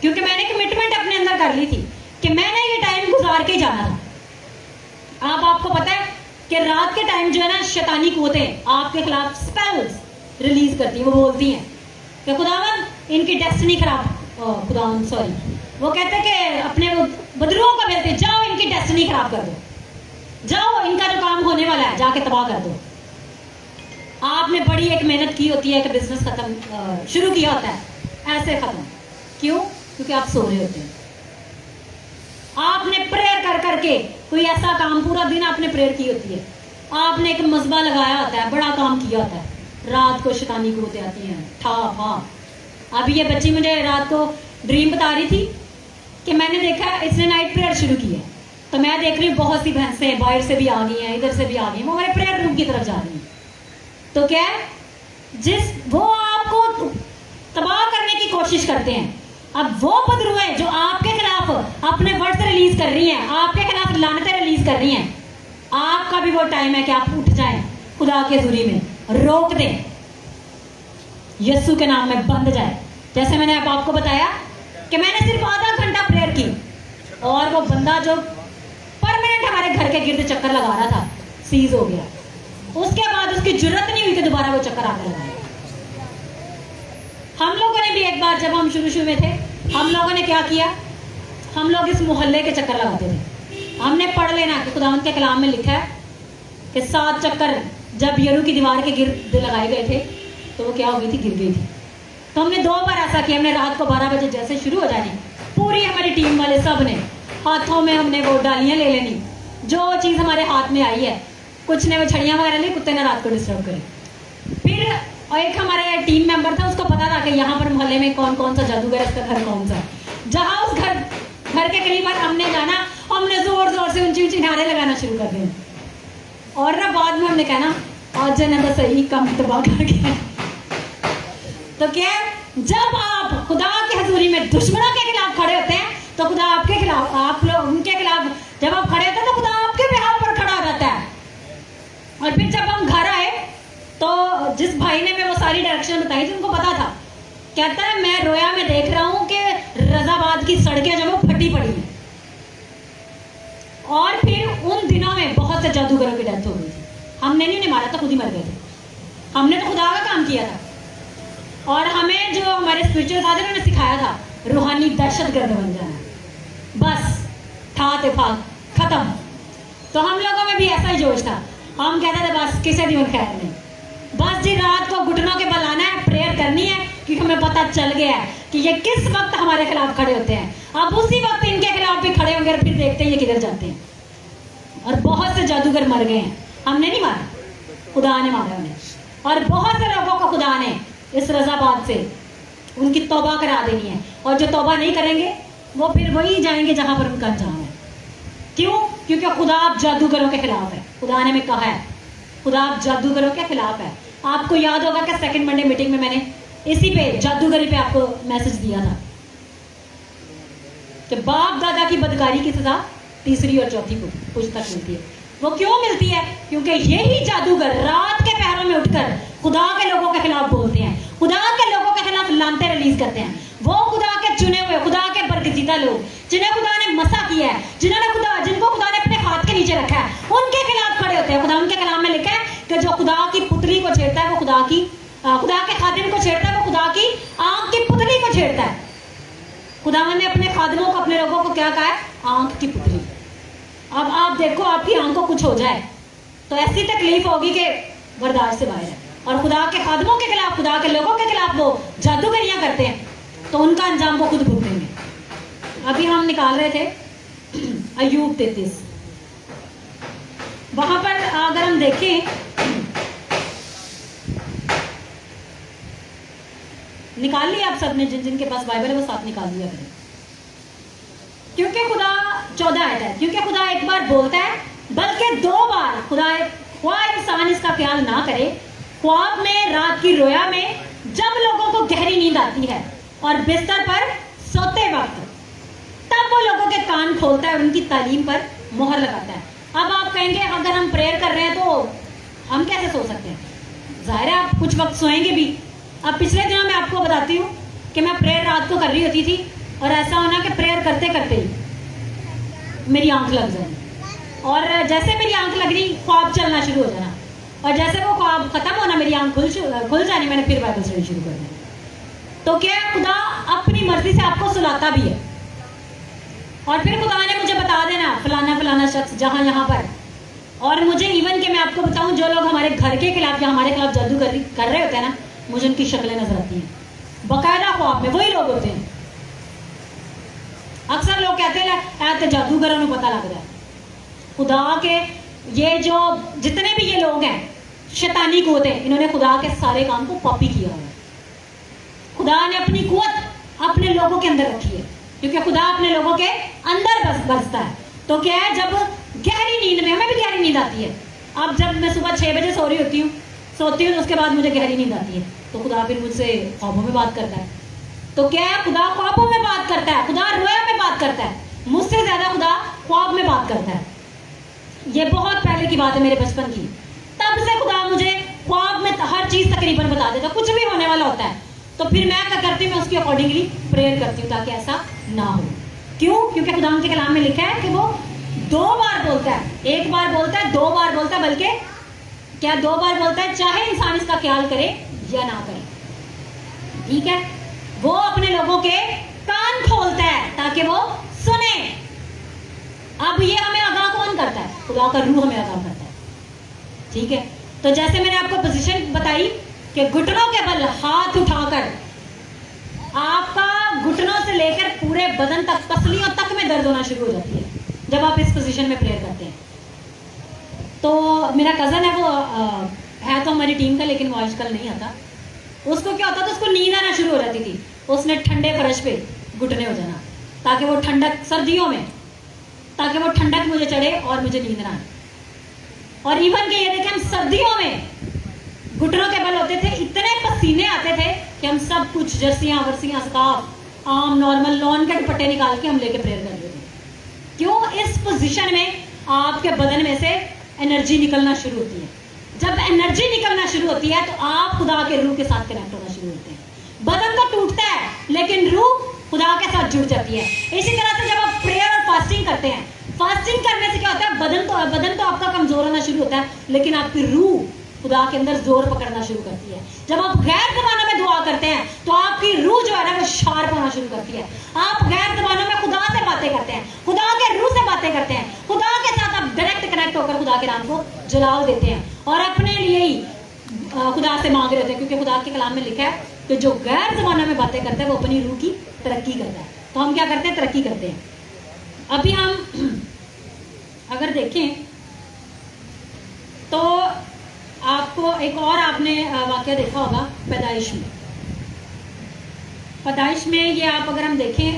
क्योंकि मैंने कमिटमेंट अपने अंदर कर ली थी कि मैंने ये टाइम गुजार के जाना था। आपको पता है कि रात के टाइम जो है ना, शैतानी कुव्वतें आपके खिलाफ स्पेल्स रिलीज करती है। वो बोलती हैं कि खुदावंद इनकी डेस्टिनी खराब, खुदावंद सॉरी, वो कहते हैं कि अपने बदरुओं को भेजते, जाओ इनकी डेस्टिनी खराब कर दो, जाओ इनका जो काम होने वाला है जाके तबाह कर दो। आपने बड़ी एक मेहनत की होती है, एक बिजनेस खत्म शुरू किया होता है, ऐसे खत्म। क्यों? क्योंकि आप सो रहे होते हैं। आपने प्रेयर कर करके कोई ऐसा काम, पूरा दिन आपने प्रेयर की होती है, आपने एक मजबा लगाया होता है, बड़ा काम किया होता है, रात को शैतानी कुव्वतें आती हैं ठा फा। अभी ये बच्ची मुझे रात को ड्रीम बता रही थी कि मैंने देखा इसने नाइट प्रेयर शुरू की है, तो मैं देख रही हूँ बहुत सी भैंसें बाहर से भी आ गई हैं, इधर से भी आ गई हैं, वो मेरे प्रेयर रूम की तरफ जा रही हैं। तो क्या है, जिस वो आपको तबाह करने की कोशिश करते हैं। अब वो बदरुएं जो आपके खिलाफ अपने वर्ड्स रिलीज कर रही हैं, आपके खिलाफ लानतें रिलीज कर रही हैं, आपका भी वो टाइम है कि आप उठ जाएं, खुदा की हजूरी में रोक दें, यीशु के नाम में बंद जाए। जैसे मैंने अब आपको बताया कि मैंने सिर्फ आधा घंटा प्रेयर की और वो बंदा जो परमानेंट हमारे घर के गिर्द चक्कर लगा रहा था सीज हो गया। उसके बाद उसकी जरूरत नहीं हुई कि दोबारा वो चक्कर आने लगा। हम लोगों ने भी एक बार जब हम शुरू में थे, हम लोगों ने क्या किया, हम लोग इस मोहल्ले के चक्कर लगाते थे। हमने पढ़ लेना कि खुदावंद के कलाम में लिखा है कि 7 चक्कर जब यरू की दीवार के गिर्द लगाए गए थे तो वो क्या हो गई थी, गिर गई थी। तो हमने 2 बार ऐसा किया। हमने रात को 12 बजे जैसे शुरू हो जानी, पूरी हमारी टीम वाले सब ने हाथों में हमने वो डालियाँ ले लेनी, जो चीज़ हमारे हाथ में आई है, कुछ ने वो छड़ियाँ वगैरह ली, कुत्ते ने रात को डिस्टर्ब करे। फिर और एक हमारे टीम मेंबर था, उसको पता था कि यहाँ पर मोहल्ले में कौन कौन सा जादूगर है, इसका घर कौन सा है। जहाँ उस घर के करीब हमने जाना, हमने जोर जोर से ऊंची ऊंची नारे लगाना शुरू कर दिए और ना बाद में हमने कहना आज ने तो सही कम तबाह कर गया। तो क्या, जब आप खुदा की हजूरी में दुश्मनों के खिलाफ खड़े होते हैं तो खुदा आपके खिलाफ, आप लोग उनके खिलाफ जब आप खड़े होते हैं तो खुदा आपके बिहाफ पर खड़ा हो जाता है। और फिर जब हम घर आए तो जिस भाई ने मैं वो सारी डायरेक्शन बताई थी, उनको पता था। कहता है मैं रोया में देख रहा हूं कि रजाबाद की सड़कें जो वो फटी पड़ी हैं। और फिर उन दिनों में बहुत से जादूगरों की डेथ हो गई थी। हमने नहीं उन्हें मारा था, खुद ही मर गए थे। हमने तो खुदा का काम किया था और हमें जो हमारे स्पिरिचुअल फादर ने सिखाया था, रूहानी दहशतगर्द बन जाना, बस था इत्तेफाक खत्म। तो हम लोगों में भी ऐसा ही जोश था। हम कहते थे बस किसी दिन खैर नहीं, बस जी रात को घुटनों के बल आना है, प्रेयर करनी है, क्योंकि हमें पता चल गया है कि ये किस वक्त हमारे खिलाफ खड़े होते हैं। अब उसी वक्त इनके खिलाफ भी खड़े होंगे और फिर देखते हैं ये किधर जाते हैं। और बहुत से जादूगर मर गए हैं, हमने नहीं मारा, खुदा ने मारा उन्हें। और बहुत से लोगों को खुदा ने इस रजाबाद से उनकी तौबा करा देनी है, और जो तौबा नहीं करेंगे वो फिर वही जाएंगे जहां पर उनका अंजाम है। क्यों? क्योंकि खुदा आप जादूगरों के खिलाफ है। खुदा ने हमें कहा है खुदा आप जादूगरों के खिलाफ है। आपको याद होगा कि सेकंड मंडे मीटिंग में मैंने इसी पे जादूगरी पे आपको मैसेज दिया था कि बाप दादा की बदकारी की सजा तीसरी और चौथी पुस्तक मिलती है। वो क्यों मिलती है? क्योंकि यही जादूगर रात के पहरों में उठकर खुदा के लोगों के खिलाफ बोलते हैं, खुदा के लोगों के खिलाफ लानतें रिलीज करते हैं। वो खुदा के चुने हुए, खुदा के बरगजीदा लोग, जिन्हें खुदा ने मसा किया है, जिनको खुदा ने अपने हाथ के नीचे रखा है, उनके खिलाफ खड़े होते हैं। खुदा उनके कलाम में लिखा है कि जो खुदा की पुतली को छेड़ता है वो खुदा के खादिम को छेड़ता है, वो खुदा की आंख की पुतली को छेड़ता है। खुदावन ने अपने खादिमों को, अपने लोगों को क्या कहा है? आंख की पुतली। अब आप देखो आपकी आंख को कुछ हो जाए तो ऐसी तकलीफ होगी कि बर्दाश्त से बाहर है। और खुदा के खादिमों के खिलाफ, खुदा के लोगों के खिलाफ वो जादूगरियां करते हैं तो उनका अंजाम वो खुद भुगतेंगे। अभी हम निकाल रहे थे अय्यूब 33, वहां पर अगर हम देखें, निकाल लिया आप सबने, जिन जिनके पास बाइबल है वो साथ निकाल लिया करें। क्योंकि खुदा 14 आयत है, क्योंकि खुदा एक बार बोलता है बल्कि 2 बार। खुदा इंसान इसका ख्याल ना करे, ख्वाब में, रात की रोया में, जब लोगों को गहरी नींद आती है और बिस्तर पर सोते वक्त, तब वो लोगों के कान खोलता है और उनकी तालीम पर मोहर लगाता है। अब आप कहेंगे अगर हम प्रेयर कर रहे हैं तो हम कैसे सो सकते हैं? जाहिर है आप कुछ वक्त सोएंगे भी। अब पिछले दिनों में आपको बताती हूँ कि मैं प्रेयर रात को कर रही होती थी और ऐसा होना कि प्रेयर करते करते ही मेरी आंख लग जाए, और जैसे मेरी आंख लग रही ख्वाब चलना शुरू हो जाना, और जैसे वो ख्वाब खत्म होना मेरी आंख खुल जानी, मैंने फिर बाइबल स्टडी शुरू कर दी। तो क्या खुदा अपनी मर्जी से आपको सुलाता भी है, और फिर खुदा ने मुझे बता देना फलाना फलाना शख्स जहाँ यहाँ पर। और मुझे इवन के मैं आपको बताऊं, जो लोग हमारे घर के खिलाफ या हमारे खिलाफ जादू कर रहे होते हैं ना, मुझे उनकी शक्लें नजर आती हैं बकायदा ख्वाब में। वही लोग होते हैं। अक्सर लोग कहते हैं ऐसे जादूगरों को पता लग जाए। खुदा के ये जो जितने भी ये लोग हैं शैतानी कुव्वत है, इन्होंने खुदा के सारे काम को कॉपी किया है। खुदा ने अपनी कुव्वत अपने लोगों के अंदर रखी है, क्योंकि खुदा अपने लोगों के अंदर बसता है। तो क्या है, जब गहरी नींद में, हमें भी गहरी नींद आती है। अब जब मैं सुबह 6 बजे सोती हूँ तो उसके बाद मुझे गहरी नींद आती है। तो खुदा फिर मुझसे ख्वाबों में बात करता है। तो क्या है, खुदा ख्वाबों में बात करता है, खुदा रोया में बात करता है, मुझसे ज्यादा खुदा ख्वाब में बात करता है। ये बहुत पहले की बात है, मेरे बचपन की। तब से खुदा मुझे ख्वाब में हर चीज तकरीबन बता देता, कुछ भी होने वाला होता है तो फिर मैं क्या करती हूँ, मैं उसकी अकॉर्डिंगली प्रेयर करती हूँ ताकि ऐसा ना हो। क्यों? क्योंकि खुदा के कलाम में लिखा है कि वो 2 बार बोलता है, 1 बार बोलता है, 2 बार बोलता है, बल्कि क्या 2 बार बोलता है, चाहे इंसान इसका ख्याल करे या ना करे। ठीक है, वो अपने लोगों के कान खोलता है ताकि वो सुने। अब ये हमें आगाह कौन करता है? खुदा का रूह हमें आगाह करता है। ठीक है, तो जैसे मैंने आपको पोजीशन बताई कि घुटनों के बल हाथ उठाकर आपका घुटनों से लेकर पूरे बदन तक, पसलियों तक में दर्द होना शुरू हो जाती है जब आप इस पोजीशन में प्रेयर करते हैं। तो मेरा कज़न है, वो है तो हमारी टीम का, लेकिन वो आजकल नहीं आता। उसको क्या होता था, उसको नींद आना शुरू हो जाती थी। उसने ठंडे फर्श पे घुटने हो जाना ताकि वो ठंडक, सर्दियों में, ताकि वो ठंडक मुझे चढ़े और मुझे नींद ना आए। और इवन के ये देखें, हम सर्दियों में घुटनों के बल होते थे, इतने पसीने आते थे कि हम सब कुछ जर्सियां वर्सियां स्कार्फ, आम नॉर्मल लॉन के दुपट्टे निकाल के हम लेके प्रेयर कर रहे थे। क्यों? इस पोजीशन में आपके बदन में से एनर्जी निकलना शुरू होती है। जब एनर्जी निकलना शुरू होती है तो आप खुदा के रूह के साथ कनेक्ट होना शुरू होते हैं। बदन तो टूटता है लेकिन रूह खुदा के साथ जुड़ जाती है। इसी तरह से जब आप प्रेयर और फास्टिंग करते हैं, फास्टिंग करने से क्या होता है, बदन तो आपका कमजोर होना शुरू होता है, लेकिन आपकी रूह खुदा के अंदर जोर पकड़ना शुरू करती है। जब आप गैर ज़बानों में दुआ करते हैं तो आपकी रूह जो है ना, वो शार्प होना शुरू करती है। आप गैर ज़बानों में खुदा से बातें करते हैं, खुदा के रूह से बातें करते हैं, खुदा के साथ आप डायरेक्ट कनेक्ट होकर खुदा के नाम को जलाल देते हैं और अपने लिए ही खुदा से मांग रहे होते हैं। क्योंकि खुदा के कलाम में लिखा है कि जो गैर ज़बानों में बातें करता है वो अपनी रूह की तरक्की करता है। तो हम क्या करते हैं? तरक्की करते हैं। अभी हम अगर देखें तो आपको एक और आपने वाकया देखा होगा पैदाइश में। पैदाइश में ये आप अगर हम देखें,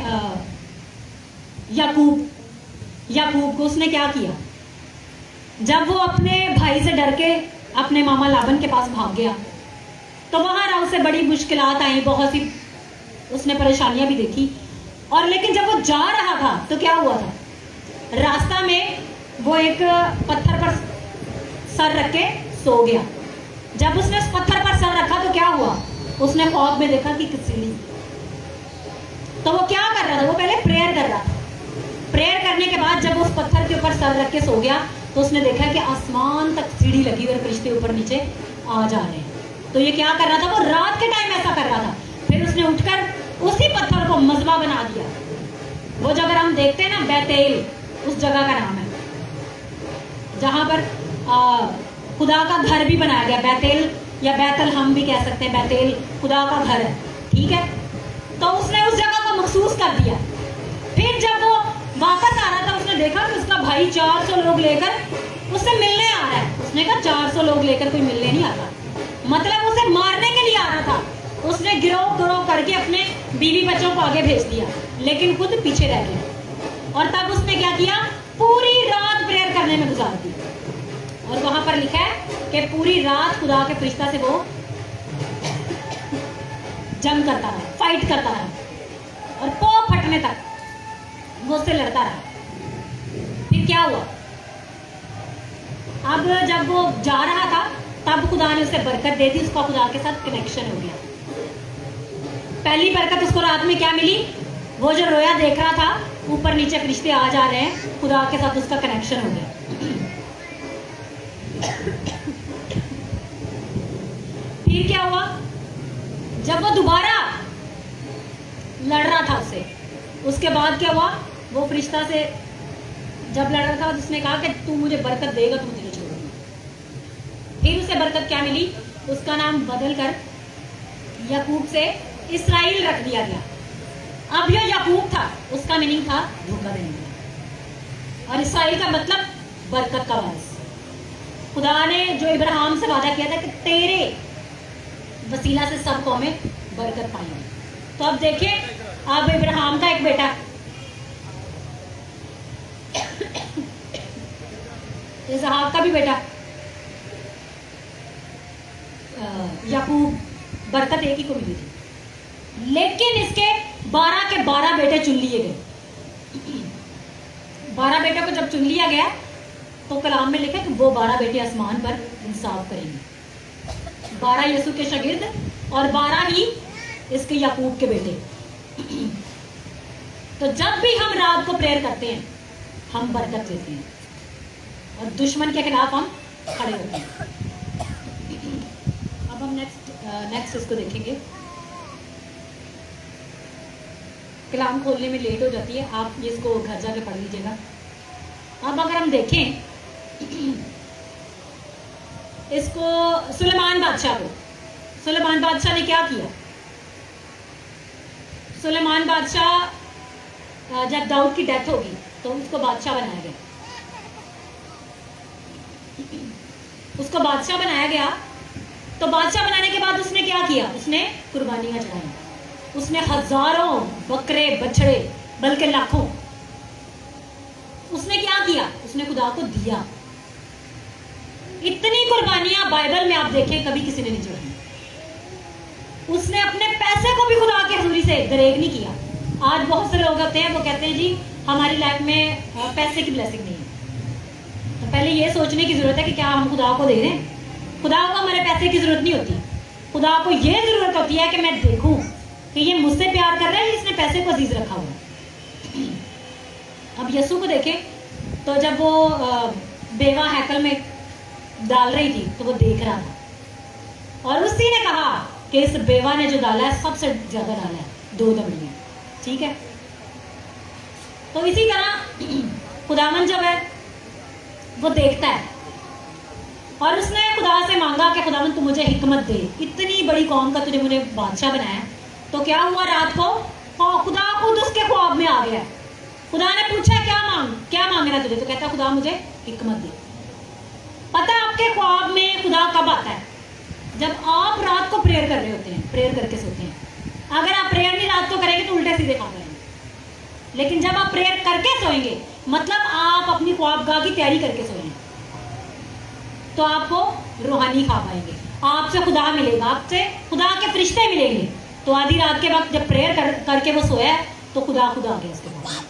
याकूब को उसने क्या किया, जब वो अपने भाई से डर के अपने मामा लाबन के पास भाग गया तो वहां उसे बड़ी मुश्किलात आई, बहुत सी उसने परेशानियां भी देखी। और लेकिन जब वो जा रहा था तो क्या हुआ था, रास्ता में वो एक पत्थर पर सर रख के सो गया। जब उसने उस पत्थर पर सर रखा तो क्या हुआ, उसने ख्वाब में देखा कि सीढ़ी। तो वो क्या कर रहा था, वो पहले प्रेयर कर रहा था। प्रेयर करने के बाद जब उस पत्थर के ऊपर सर रख के सो गया तो उसने देखा कि आसमान तक सीढ़ी लगी और फरिश्ते ऊपर नीचे आ जा रहे हैं। तो ये क्या कर रहा था, वो रात के टाइम ऐसा कर रहा था। फिर उसने उठकर उसी पत्थर को मजबा बना दिया। वो जो अगर हम देखते हैं ना, बैतेल उस जगह का नाम है जहां पर खुदा का घर भी बनाया गया। बैतेल या बैतल हम भी कह सकते हैं, बैतेल खुदा का घर है। ठीक है, तो उसने उस जगह को महसूस कर दिया। फिर जब वो वापस आ रहा था उसने देखा कि उसका भाई 400 लोग लेकर उससे मिलने आ रहा है। उसने कहा 400 लोग लेकर कोई मिलने नहीं आता, मतलब उसे मारने के लिए आ रहा था। उसने गिरोह करके अपने बीवी बच्चों को आगे भेज दिया लेकिन खुद पीछे रह गया। और तब उसने क्या किया, पूरी रात प्रेयर करने में गुजार दी। और वहां पर लिखा है कि पूरी रात खुदा के फरिश्ता से वो जंग करता रहा, फाइट करता रहा और पौ फटने तक वो उससे लड़ता रहा। फिर क्या हुआ, अब जब वो जा रहा था तब खुदा ने उसे बरकत दे दी, उसका खुदा के साथ कनेक्शन हो गया। पहली बरकत उसको रात में क्या मिली, वो जो रोया देख रहा था, ऊपर नीचे फरिश्ते आ जा रहे हैं, खुदा के साथ उसका कनेक्शन हो गया। फिर क्या हुआ, जब वो दोबारा लड़ रहा था उससे, उसके बाद क्या हुआ, वो फरिश्ता से जब लड़ रहा था उसने कहा कि तू मुझे बरकत देगा तो मुझे नहीं छोड़ूंगा। फिर उसे बरकत क्या मिली, उसका नाम बदल कर याकूब से इसराइल रख दिया गया। अब यह याकूब था, उसका मीनिंग था धोखा देने का, और इसराइल का मतलब बरकत का वारिस। खुदा ने जो इब्राहिम से वादा किया था कि तेरे वसीला से सब कौमें बरकत पाएंगे। तो अब देखिए, अब इब्राहिम का एक बेटा इसहाक का भी बेटा याकूब, बरकत एक ही को मिली थी, लेकिन इसके 12 के 12 बेटे चुन लिए गए। 12 बेटों को जब चुन लिया गया तो कलाम में लिखा कि वो 12 बेटे आसमान पर इंसाफ करेंगे। 12 यीशु के शागिर्द और 12 ही इसके याकूब के बेटे। तो जब भी हम रात को प्रेयर करते हैं हम बरकत लेते हैं और दुश्मन के खिलाफ हम खड़े होते हैं। अब हम नेक्स्ट इसको देखेंगे। कलाम खोलने में लेट हो जाती है, आप ये इसको घर जाके पढ़ लीजिएगा। अब अगर हम देखें इसको, सुलेमान बादशाह ने क्या किया? सुलेमान बादशाह जब दाऊद की डेथ होगी तो उसको बादशाह बनाया गया। तो बादशाह बनाने के बाद उसने क्या किया? उसने कुर्बानियां चढ़ाई। उसने हजारों बकरे बछड़े, बल्कि लाखों, उसने क्या किया? उसने खुदा को दिया। इतनी कुर्बानियां बाइबल में आप देखें कभी किसी ने नहीं चढ़ाई। उसने अपने पैसे को भी खुदा की हजूरी से दरेग नहीं किया। आज बहुत से लोग होते हैं वो कहते हैं जी हमारी लाइफ में पैसे की ब्लेसिंग नहीं है। तो पहले ये सोचने की जरूरत है कि क्या हम खुदा को दे रहे हैं। खुदा को हमारे पैसे की जरूरत नहीं होती। खुदा को ये जरूरत होती है कि मैं देखूं कि ये मुझसे प्यार कर रहा है, इसने पैसे को अजीज रखा हुआ। अब यीशु को देखें तो जब वो बेवा हैकल में डाल रही थी तो वो देख रहा था और उसी ने कहा कि इस बेवा ने जो डाला है सबसे ज्यादा डाला है, 2 दमड़ियां। ठीक है, तो इसी तरह खुदावन जब है वो देखता है और उसने खुदा से मांगा कि खुदावन तू मुझे हिकमत दे, इतनी बड़ी कौम का तुझे मुझे बादशाह बनाया। तो क्या हुआ? रात को खुदा खुद उसके ख्वाब में आ गया। खुदा ने पूछा क्या मांगना तुझे? तो कहता खुदा मुझे हिकमत दे। पता है आपके ख्वाब में खुदा कब आता है? जब आप रात को प्रेयर कर रहे होते हैं, प्रेयर करके सोते हैं। अगर आप प्रेयर नहीं रात को करेंगे तो उल्टे सीधे खा करेंगे, लेकिन जब आप प्रेयर करके सोएंगे मतलब आप अपनी ख्वाबगाह की तैयारी करके सोएंगे तो आपको रूहानी खा पाएंगे, आपसे खुदा मिलेगा, आपसे खुदा के फरिश्ते मिलेंगे। तो आधी रात के वक्त जब प्रेयर करके वो सोया तो खुदा आ गया उसके पास।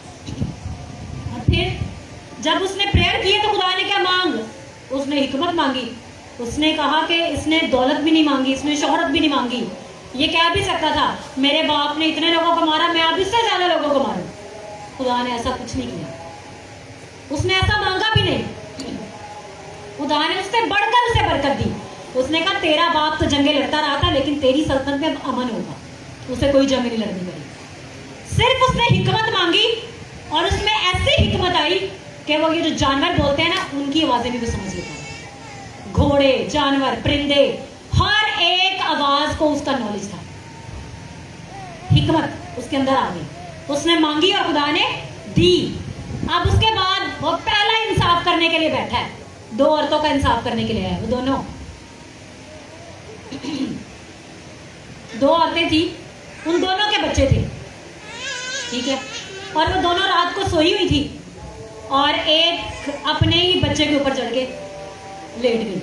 और फिर जब उसने प्रेयर किए तो खुदा ने क्या उसने हिकमत मांगी। उसने कहा कि इसने दौलत भी नहीं मांगी, इसने शोहरत भी नहीं मांगी। ये कह भी सकता था मेरे बाप ने इतने लोगों को मारा, मैं अब इससे ज्यादा लोगों को मारूं। खुदा ने ऐसा कुछ नहीं किया, उसने ऐसा मांगा भी नहीं। खुदा ने उससे बढ़कर उसे बरकत दी। उसने कहा तेरा बाप तो जंगे लड़ता रहा था लेकिन तेरी सल्तनत में अमन होगा। उसे कोई जंग नहीं लड़नी पड़ी, सिर्फ उसने हिकमत मांगी और उसमें ऐसी हिकमत आई कि वो ये जो जानवर बोलते हैं ना उनकी आवाजें भी वो समझ लेता है। घोड़े, जानवर, परिंदे, हर एक आवाज को उसका नॉलेज था। हिकमत उसके अंदर आ गई, उसने मांगी और खुदा ने दी। अब उसके बाद वो पहला इंसाफ करने के लिए बैठा है, 2 औरतों का इंसाफ करने के लिए है। वो दोनों 2 औरतें थी, उन दोनों के बच्चे थे, ठीक है, और वो दोनों रात को सोई हुई थी और एक अपने ही बच्चे के ऊपर चढ़ के लेट गई,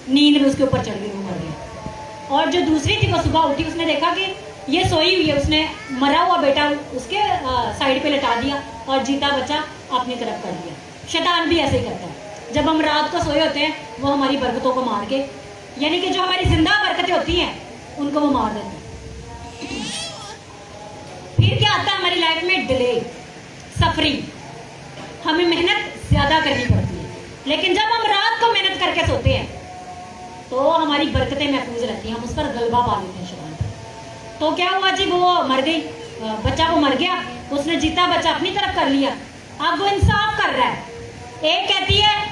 नींद में उसके ऊपर चढ़ गई, वो मर गई। और जो दूसरी थी वो सुबह उठी, उसने देखा कि ये सोई हुई है, उसने मरा हुआ बेटा उसके साइड पे लटा दिया और जीता बच्चा अपनी तरफ कर दिया। शैतान भी ऐसे ही करता है, जब हम रात को सोए होते हैं वो हमारी बरकतों को मार के, यानी कि जो हमारी जिंदा बरकतें होती हैं उनको वो मार देते हैं। फिर क्या आता है हमारी लाइफ में? डिले, सफरिंग, हमें मेहनत ज्यादा करनी पड़ती है। लेकिन जब हम रात को मेहनत करके सोते हैं तो हमारी बरकतें महफूज रहती हैं, हम उस पर गलबा पा लेते हैं शैतान पर। तो क्या हुआ जी, वो मर गई, बच्चा वो मर गया, उसने जीता बच्चा अपनी तरफ कर लिया। अब वो इंसाफ कर रहा है, एक कहती है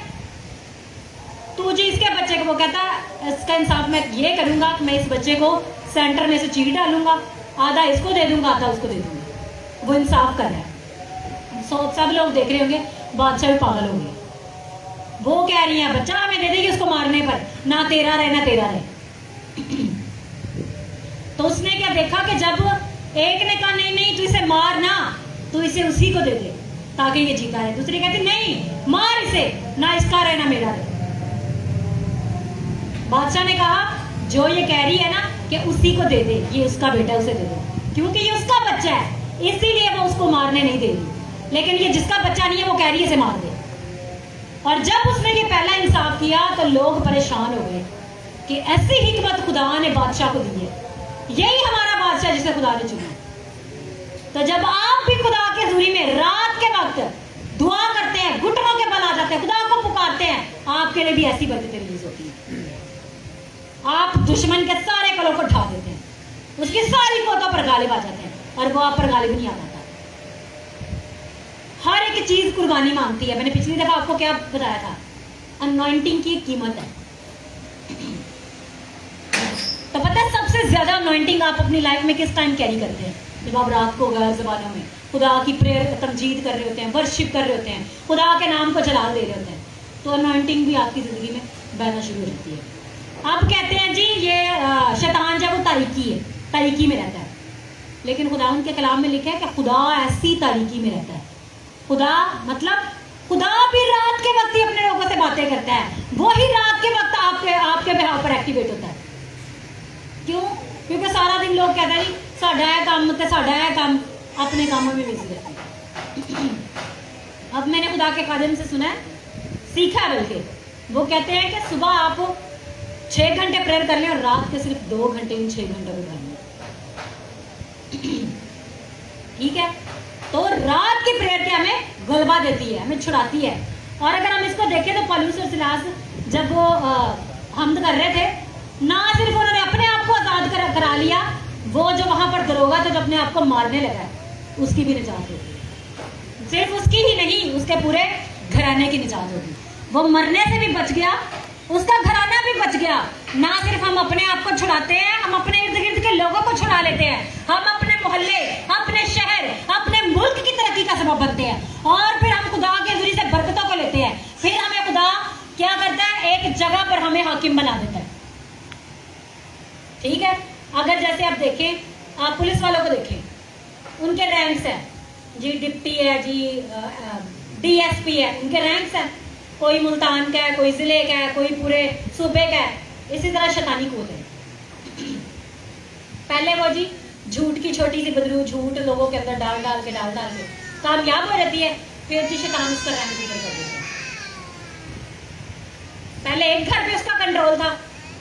तू जी इसके बच्चे को, वो कहता इसका इंसाफ मैं ये करूंगा कि मैं इस बच्चे को सेंटर में से चीर डालूंगा, आधा इसको दे दूंगा आधा उसको दे दूंगा। वो इंसाफ कर रहा है। सब लोग देख रहे होंगे, बादशाह भी पागल होंगे। वो कह रही है बच्चा हमें दे देगी उसको मारने पर, ना तेरा रहे ना तेरा रहे। तो उसने क्या देखा कि जब एक ने कहा नहीं नहीं तू इसे मार ना, तू इसे उसी को दे दे ताकि ये जीता रहे। दूसरी कहती नहीं मार इसे, ना इसका रहे ना मेरा रहे। बादशाह ने कहा जो ये कह रही है ना कि उसी को दे दे, ये उसका बेटा, उसे दे दो, क्योंकि ये उसका बच्चा है, इसीलिए वो उसको मारने नहीं दे रही। लेकिन ये जिसका बच्चा नहीं है वो कह रही है इसे मार दे। और जब उसने ये पहला इंसाफ किया तो लोग परेशान हो गए कि ऐसी हिकमत खुदा ने बादशाह को दी है, यही हमारा बादशाह जिसे खुदा ने चुना। तो जब आप भी खुदा की हज़ूरी में रात के वक्त दुआ करते हैं, घुटनों के बल आ जाते हैं, खुदा को पुकारते हैं, आपके लिए भी ऐसी बरकतें रिलीज होती हैं। आप दुश्मन के सारे कलों को ढा देते हैं, उसकी सारी कोतों पर गालिब आ जाते हैं, और वो आप पर गालिब नहीं आ पाता। हर एक चीज कुर्बानी मांगती है। मैंने पिछली दफा आपको क्या बताया था, अनॉइंटिंग की एक कीमत है। तो पता है सबसे ज्यादा अनॉइंटिंग आप अपनी लाइफ में किस टाइम कैरी करते हैं? जब आप रात को गैर ज़बानों में खुदा की प्रेयर तमजीद कर रहे होते हैं, वर्शिप कर रहे होते हैं, खुदा के नाम को जलाल दे रहे होते हैं, तो अनॉइंटिंग भी आपकी ज़िंदगी में बहना शुरू हो जाती है। आप कहते हैं जी ये शैतान जो वो तारीकी है, तारीकी में रहता है, लेकिन खुदा उनके कलाम में लिखा है कि खुदा ऐसी तारीकी में रहता है। खुदा मतलब खुदा भी रात के वक्त ही अपने लोगों से बातें करता है, वो ही रात के वक्त आपके बिहाव पर एक्टिवेट होता है। क्यों? क्योंकि सारा दिन लोग कहते हैं साडा है काम ते साडा है काम, अपने कामों में बिजी रहते हैं। अब मैंने खुदा के खादिम से सुना है, सीखा है बल्कि, वो कहते हैं कि सुबह आप 6 घंटे प्रेयर कर लें और रात के सिर्फ 2 घंटे इन 6 घंटों को कर लें। ठीक है, तो रात की प्रेयर क्या हमें गलबा देती है, हमें छुड़ाती है। और अगर हम इसको देखें तो पौलुस और सिलास जब वो हमद कर रहे थे, ना सिर्फ उन्होंने अपने आप को आजाद करा लिया, वो जो वहां पर दरोगा था जो अपने आप को मारने लगा, उसकी भी निजात होगी। सिर्फ उसकी ही नहीं, उसके पूरे घराने की निजात होगी। वो मरने से भी बच गया, उसका घराना भी बच गया। ना सिर्फ हम अपने आप को छुड़ाते हैं, हम अपने इर्द गिर्द के लोगों को छुड़ा लेते हैं, हम अपने मोहल्ले, अपने शहर, अपने मुल्क की तरक्की का सबब बनते हैं, और फिर हम खुदा के हज़ूरी से बरकतों को लेते हैं। फिर हमें खुदा क्या करता है, एक जगह पर हमें हाकिम बना देता है। ठीक है, अगर जैसे आप देखें, आप पुलिस वालों को देखें, उनके रैंक्स हैं जी, डिप्टी है जी, डीएसपी है, उनके रैंक्स हैं। कोई मुल्तान का है, कोई जिले का है, कोई पूरे सूबे का है। इसी तरह शैतानी कूद है। पहले वो जी झूठ की छोटी सी बदरू झूठ लोगों के अंदर डाल डाल के कामयाब हो जाती है, फिर जी शैतान उसका रैंक ऊपर कर देता है। पहले एक घर पे उसका कंट्रोल था,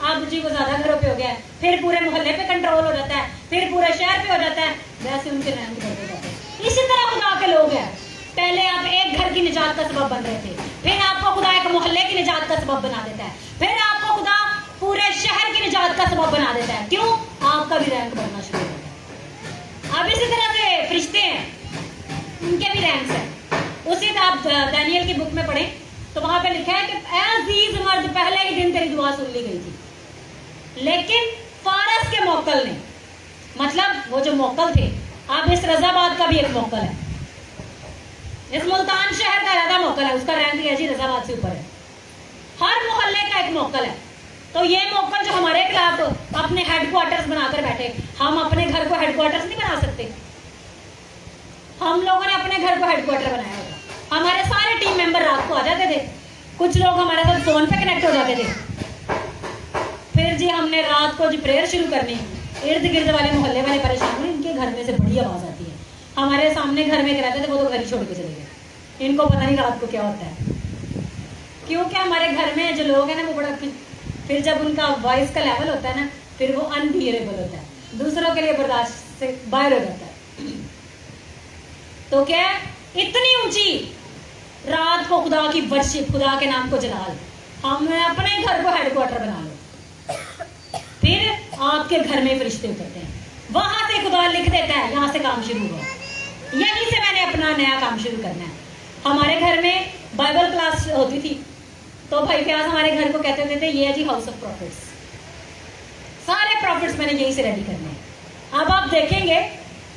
अब जी वो ज्यादा घरों पे हो गया है, फिर पूरे मोहल्ले पे कंट्रोल हो जाता है, फिर पूरे शहर पे हो जाता है, वैसे उनके रैंक बढ़ते जाते हैं। इसी तरह खुदा के लोग हैं, पहले आप एक घर की निजात का सबब बन रहे थे, फिर आपको खुदा एक मोहल्ले की निजात का सबब बना देता है, फिर आपको खुदा पूरे शहर की निजात का सबब बना देता है। क्यों? आपका भी रैंक बढ़ना शुरू हो जाता है। अब इसी तरह से फरिश्ते हैं, उनके भी रैंक्स हैं। उसी आप दानियल की बुक में पढ़ें तो वहां पे लिखा है कि ऐ अजीज मर्द, पहले ही दिन तेरी दुआ सुन ली गई थी, लेकिन फारस के मोकल ने, मतलब वो जो मोकल थे, अब इस रजाबाद का भी एक मोकल है, इस मुल्तान शहर का ज्यादा मोकल है, उसका रैंक है जी रजाबाद से ऊपर है। हर मोहल्ले का एक मोकल है। तो ये मोकल जो हमारे खिलाफ अपने हेडक्वार्टर्स बनाकर बैठे, हम अपने घर को हेडक्वार्टर्स नहीं बना सकते। हम लोगों ने अपने घर को हेडक्वार्टर बनाया होगा। हमारे सारे टीम मेंबर रात को आ जाते थे, कुछ लोग हमारे साथ फोन पे कनेक्ट हो जाते थे, फिर जी हमने रात को जी प्रेयर शुरू करनी, इर्द गिर्द वाले मोहल्ले वाले परेशान हुए, इनके घर में से बड़ी आवाज आती है। हमारे सामने घर में रहते थे, वो तो घर ही छोड़ के चले गए, इनको पता नहीं रात को क्या होता है। क्योंकि हमारे घर में जो लोग हैं ना वो बड़ा, फिर जब उनका वॉइस का लेवल होता है ना, फिर वो अनबियरेबल होता है, दूसरों के लिए बर्दाश्त से बाहर हो जाता है। तो क्या इतनी ऊंची रात को खुदा की वर्शिप, खुदा के नाम को जलाल, हमने अपने घर को हेडक्वार्टर बना लो, फिर आपके घर में फरिश्ते उतरते हैं, वहां से खुदा लिख देता है यहाँ से काम शुरू हुआ, यहीं से मैंने अपना नया काम शुरू करना है। हमारे घर में बाइबल क्लास होती थी, तो भाई प्याज हमारे घर को कहते होते थे ये है जी हाउस ऑफ प्रॉफिट्स, सारे प्रॉफिट्स मैंने यहीं से रेडी करने हैं। अब आप देखेंगे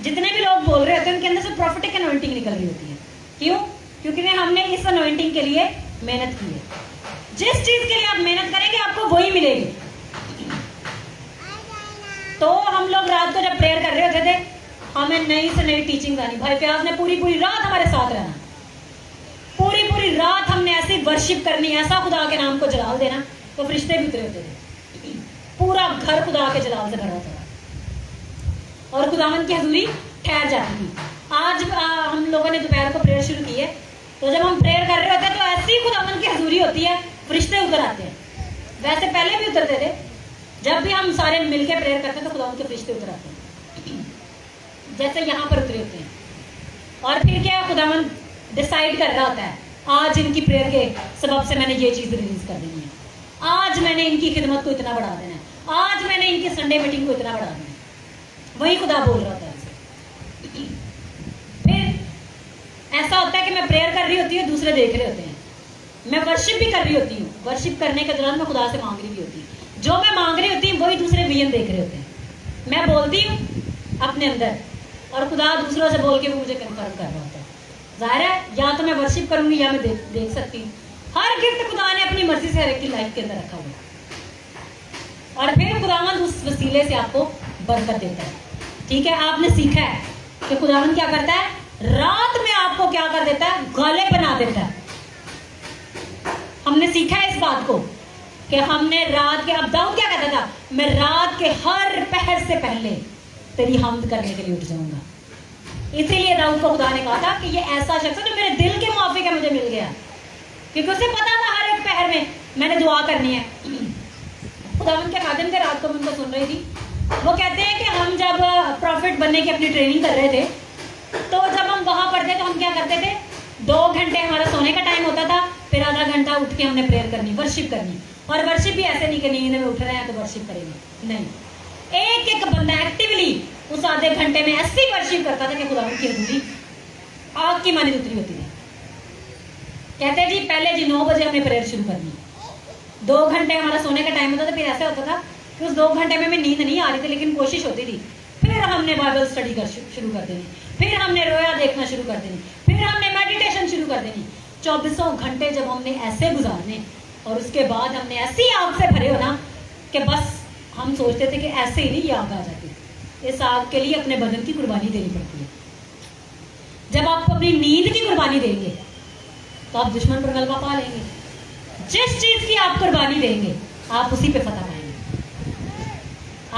जितने भी लोग बोल रहे होते हैं उनके अंदर से प्रॉफिटिक अनॉइंटिंग निकल रही होती है। क्यों? क्योंकि हमने इस अनॉइंटिंग के लिए मेहनत की है। जिस चीज के लिए आप मेहनत करेंगे आपको वही मिलेगी। तो हम लोग रात को जब प्रेयर कर रहे होते थे, हमें नई से नई टीचिंग आनी, भाई प्याज ने पूरी पूरी रात हमारे साथ रहना, पूरी पूरी रात हमने ऐसी वर्शिप करनी, ऐसा खुदा के नाम को जलाल देना, तो फरिश्ते भी उतरे होते थे। पूरा घर खुदा के जलाल से भरा था और खुदावन की हजूरी ठहर जाती थी। आज हम लोगों ने दोपहर को प्रेयर शुरू की है, तो जब हम प्रेयर कर रहे होते हैं तो ऐसी खुदावन की हजूरी होती है, फरिश्ते उतर आते हैं। वैसे पहले भी उतरते थे, जब भी हम सारे मिलकर प्रेयर करते हैं तो खुदावन के फरिश्ते उतर आते हैं, जैसे यहाँ पर उतरे होते हैं। और फिर क्या खुदावन डिसाइड कर रहा होता है, आज इनकी प्रेयर के सबब से मैंने ये चीज़ रिलीज कर देनी है, आज मैंने इनकी खिदमत को इतना बढ़ा देना है, आज मैंने इनकी संडे मीटिंग को इतना बढ़ा देना है। वही खुदा बोल रहा था। फिर ऐसा होता है कि मैं प्रेयर कर रही होती हूँ, दूसरे देख रहे होते हैं, मैं वर्शिप भी कर रही होती हूँ, वर्शिप करने के दौरान मैं खुदा से मांग रही भी होती हूँ, जो मैं मांग रही होती हूँ वही दूसरे विजन देख रहे होते हैं। मैं बोलती हूँ अपने अंदर और खुदा दूसरों से बोल के वो मुझे कन्फर्म कर रहा होता है। जाहिर है, या तो मैं वर्शिप करूंगी या मैं देख सकती हूँ। हर गिफ्ट खुदा ने अपनी मर्जी से हर एक की लाइफ के अंदर रखा हुआ है और फिर खुदावंद उस वसीले से आपको बरकत देता है। ठीक है, आपने सीखा है कि खुदावंद क्या करता है, रात में आपको क्या कर देता है, गाले बना देता है। हमने सीखा है इस बात को कि हमने रात के, अब दाऊद क्या कहता था, मैं रात के हर पहर से पहले तेरी हमद करने के लिए उठ जाऊंगा। इसीलिए दाऊद को खुदा ने कहा था कि ये ऐसा शख्स है जो मेरे दिल के मुआफिक है, मुझे मिल गया, क्योंकि उसे पता था हर एक पहर में मैंने दुआ करनी है। खुदावंद के खादिम थे, रात को मैं उनको सुन रही थी, वो कहते हैं कि हम जब प्रॉफिट बनने की अपनी ट्रेनिंग कर रहे थे, तो जब हम वहाँ पढ़ते तो हम क्या करते थे, 2 घंटे हमारा सोने का टाइम होता था, फिर आधा घंटा उठ के हमने प्रेयर करनी, वर्शिप करनी। और वर्शिप भी ऐसे नहीं कि नींद में उठ रहे हैं तो वर्शिप करेंगे, नहीं, एक एक बंदा एक्टिवली उस आधे घंटे में ऐसी वर्शिप करता था कि खुदावंद की हजूरी आग की मानी उतरी होती थी। कहते जी पहले जी 9 बजे हमने प्रेयर शुरू करनी, 2 घंटे हमारा सोने का टाइम होता था, फिर ऐसा होता था कि उस 2 घंटे में नींद नहीं आ रही थी लेकिन कोशिश होती थी, फिर हमने बाइबल स्टडी कर शुरू कर देनी, फिर हमने रोया देखना शुरू कर देनी, फिर हमने मेडिटेशन शुरू कर देनी। 24 घंटे जब हमने ऐसे गुजारने और उसके बाद हमने ऐसी आग से भरे हो ना कि बस हम सोचते थे कि ऐसे ही नहीं ये आग आ जाती, इस आग के लिए अपने बदन की कुर्बानी देनी पड़ती है। जब आप अपनी नींद की कुर्बानी देंगे तो आप दुश्मन पर गलबा पा लेंगे। जिस चीज की आप कुर्बानी देंगे आप उसी पे फतह पाएंगे।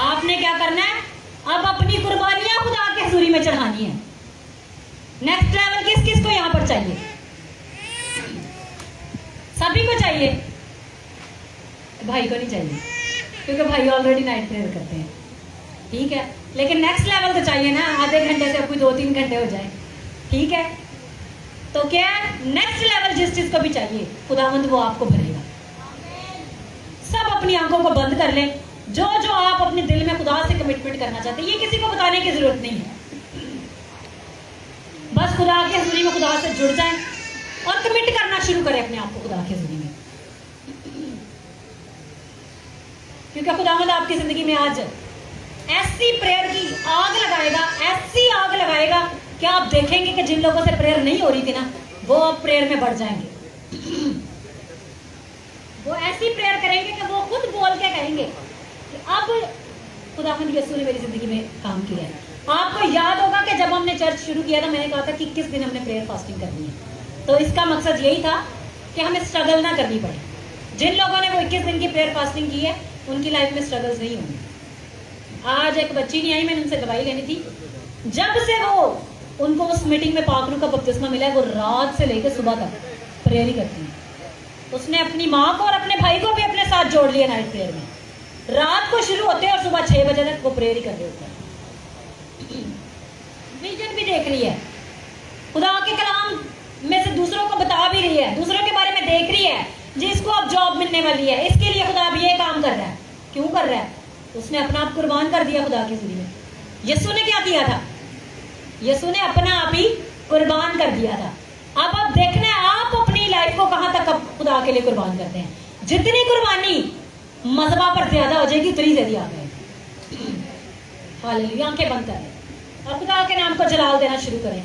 आपने क्या करना है, अब अपनी कुर्बानियां खुदा के हुजूरी में चढ़ानी है। नेक्स्ट लेवल किस किस को यहां पर चाहिए, सभी को चाहिए, भाई को नहीं चाहिए क्योंकि भाई ऑलरेडी नाइट प्रेयर करते हैं, ठीक है, लेकिन नेक्स्ट लेवल तो चाहिए ना, आधे घंटे से कोई 2-3 घंटे हो जाए, ठीक है। तो क्या नेक्स्ट लेवल जिस चीज को भी चाहिए खुदावंद वो आपको भरेगा। सब अपनी आंखों को बंद कर लें, जो जो आप अपने दिल में खुदा से कमिटमेंट करना चाहते हैं, ये किसी को बताने की जरूरत नहीं है, बस खुदा के हुजूरी में खुदा से जुड़ जाएं और कमिट करना शुरू करें अपने आप को खुदा के हुजूरी में, क्योंकि खुदावंद आपकी जिंदगी में आज ऐसी प्रेयर की आग लगाएगा, ऐसी आग लगाएगा कि आप देखेंगे कि जिन लोगों से प्रेयर नहीं हो रही थी ना, वो अब प्रेयर में बढ़ जाएंगे। वो ऐसी प्रेयर करेंगे कि वो खुद बोल के कहेंगे कि अब खुदावंद यीशु ने मेरी जिंदगी में काम किया है। आपको याद होगा कि जब हमने चर्च शुरू किया था, मैंने कहा था कि 21 दिन हमने प्रेयर फास्टिंग करनी है, तो इसका मकसद यही था कि हमें स्ट्रगल ना करनी पड़े। जिन लोगों ने वो 21 दिन की प्रेयर फास्टिंग की है उनकी लाइफ में स्ट्रगल्स नहीं होंगे। आज एक बच्ची नहीं आई, मैंने उनसे दवाई लेनी थी, जब से वो उनको उस मीटिंग में पाक रूह का बपतिस्मा मिला है, वो रात से लेकर सुबह तक प्रेयर ही करती है। उसने अपनी माँ को और अपने भाई को भी अपने साथ जोड़ लिया नाइट प्रेयर में, रात को शुरू होते हैं और सुबह 6 बजे तक वो प्रेयर ही कर रहे होते हैं। विजन भी देख रही है, खुदा के कलाम में से दूसरों को बता भी रही है, दूसरों के बारे में देख रही है, जिसको अब जॉब मिलने वाली है, इसके लिए खुदा अब ये काम कर रहा है। क्यों कर रहा है? उसने अपना आप कुर्बान कर दिया खुदा के ज़रिए। यीशु ने क्या किया था? यीशु ने अपना आप ही कुर्बान कर दिया था। अब आप देखना है आप अपनी लाइफ को कहां तक खुदा के लिए कुर्बान करते हैं। जितनी कुर्बानी मजहबा पर ज्यादा हो जाएगी उतनी ज्यादा आ गए। हालेलुया। आंखें बंद करें और खुदा के नाम को जलाल देना शुरू करें।